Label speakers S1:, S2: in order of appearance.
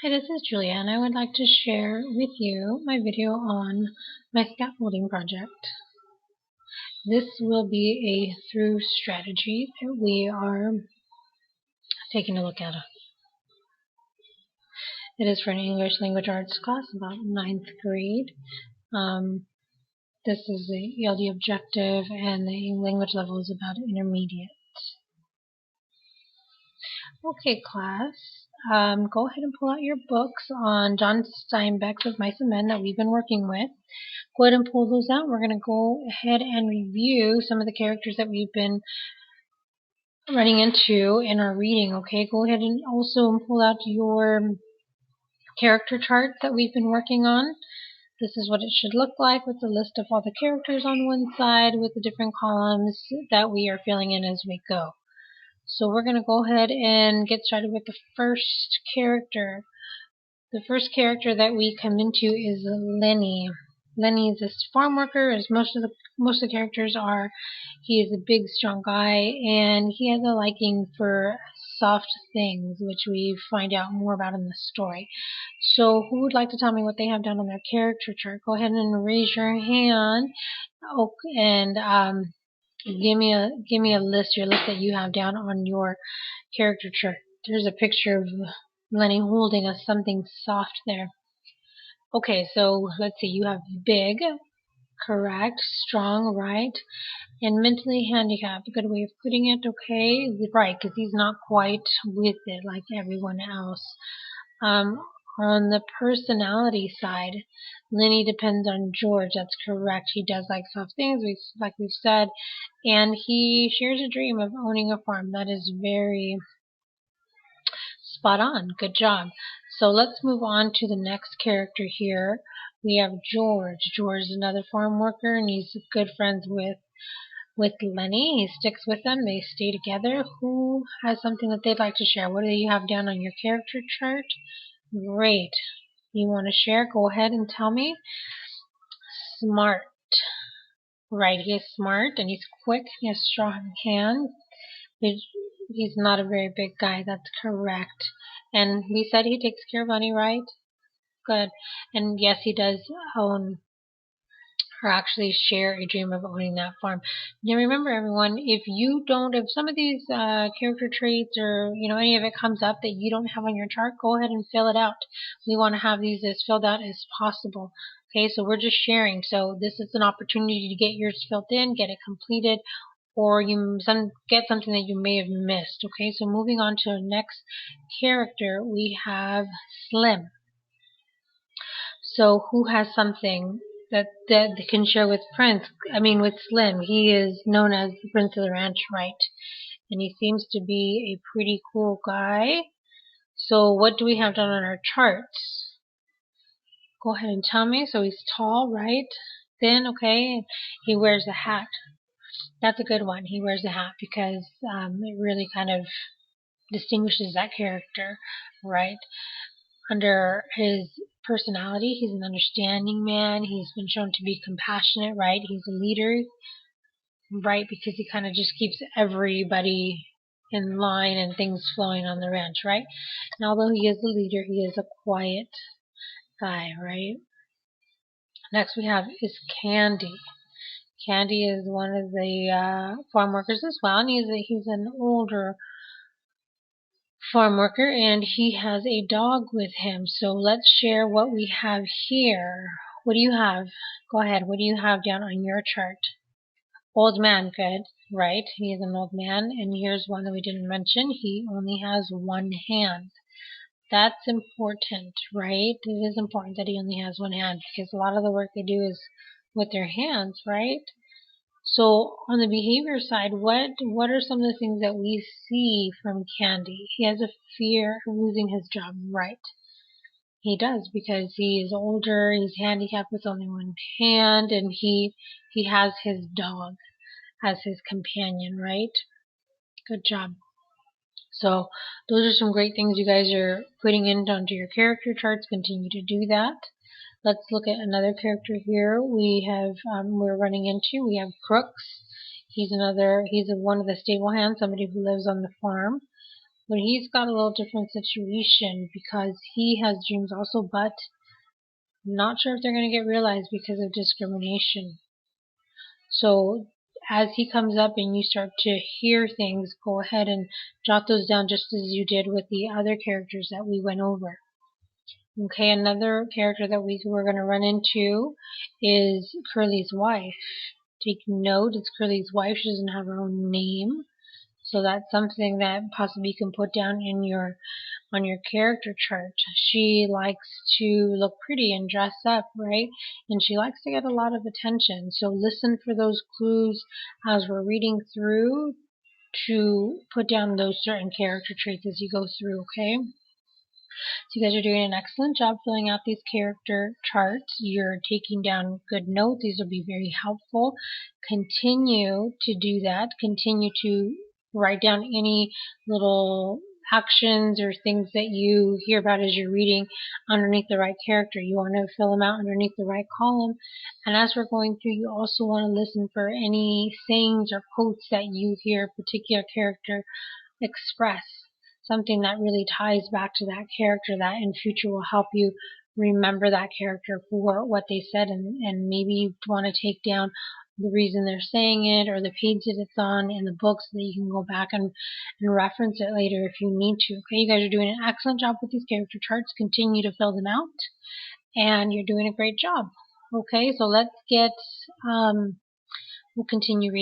S1: Hi, this is Julia, and I would like to share with you my video on my scaffolding project. This will be a through strategy that we are taking a look at. It is for an English language arts class, about 9th grade. This is the ELD objective, and the language level is about intermediate. Okay, class. Go ahead and pull out your books on John Steinbeck's Of Mice and Men that we've been working with. Go ahead and pull those out. We're going to go ahead and review some of the characters that we've been running into in our reading. Okay, go ahead and also pull out your character chart that we've been working on. This is what it should look like with the list of all the characters on one side with the different columns that we are filling in as we go. So we're going to go ahead and get started with the first character. The first character that we come into is Lenny. Lenny is a farm worker, as most of the characters are. He is a big, strong guy, and he has a liking for soft things, which we find out more about in the story. So, who would like to tell me what they have down on their character chart? Go ahead and raise your hand. Oh, and give me a list, your list that you have down on your character chart. There's a picture of Lenny holding something soft there. Okay, so let's see, you have big, correct, strong, right, and mentally handicapped. A good way of putting it, okay, right, because he's not quite with it like everyone else. On the personality side, Lenny depends on George. That's correct. He does like soft things, like we've said, and he shares a dream of owning a farm. That is very spot on. Good job. So let's move on to the next character here. We have George. George is another farm worker, and he's good friends with Lenny. He sticks with them. They stay together. Who has something that they'd like to share? What do you have down on your character chart? Great. You want to share? Go ahead and tell me. Smart. Right, he is smart, and he's quick. He has strong hands. He's not a very big guy. That's correct. And we said he takes care of Lenny, right? Good. And yes, he does own, or actually share a dream of owning that farm. Now remember, everyone, if some of these character traits or any of it comes up that you don't have on your chart, go ahead and fill it out. We want to have these as filled out as possible. Okay, so we're just sharing. So this is an opportunity to get yours filled in, get it completed, or get something that you may have missed. Okay, so moving on to the next character, we have Slim. So who has something that they can share with with Slim? He is known as the Prince of the Ranch, right? And he seems to be a pretty cool guy. So what do we have done on our charts? Go ahead and tell me. So he's tall, right? Thin, okay. He wears a hat. That's a good one. He wears a hat because it really kind of distinguishes that character, right? Under his personality, he's an understanding man. He's been shown to be compassionate, right? He's a leader, right? Because he kind of just keeps everybody in line and things flowing on the ranch, right? And although he is a leader, he is a quiet guy, right? Next we have is Candy. Candy is one of the farm workers as well, and he's an older farm worker, and he has a dog with him. So let's share what we have here. What do you have? Go ahead. What do you have down on your chart? Old man, good, right? He is an old man, and here's one that we didn't mention. He only has one hand. That's important, right? It is important that he only has one hand because a lot of the work they do is with their hands, right? So on the behavior side, what are some of the things that we see from Candy? He has a fear of losing his job, right? He does because he is older, he's handicapped with only one hand, and he has his dog as his companion, right? Good job. So those are some great things you guys are putting onto your character charts. Continue to do that. Let's look at another character here. We're running into. We have Crooks. He's one of the stable hands, somebody who lives on the farm. But he's got a little different situation because he has dreams also, but I'm not sure if they're going to get realized because of discrimination. So as he comes up and you start to hear things, go ahead and jot those down just as you did with the other characters that we went over. Okay, another character that we're going to run into is Curly's wife. Take note, it's Curly's wife. She doesn't have her own name. So that's something that possibly you can put down in on your character chart. She likes to look pretty and dress up, right? And she likes to get a lot of attention. So listen for those clues as we're reading through to put down those certain character traits as you go through, okay? So you guys are doing an excellent job filling out these character charts. You're taking down good notes. These will be very helpful. Continue to do that. Continue to write down any little actions or things that you hear about as you're reading underneath the right character. You want to fill them out underneath the right column. And as we're going through, you also want to listen for any sayings or quotes that you hear a particular character express. Something that really ties back to that character that in future will help you remember that character for what they said, and maybe you want to take down the reason they're saying it or the page that it's on in the book so that you can go back and reference it later if you need to. Okay, you guys are doing an excellent job with these character charts. Continue to fill them out, and you're doing a great job. Okay, so let's get, we'll continue reading.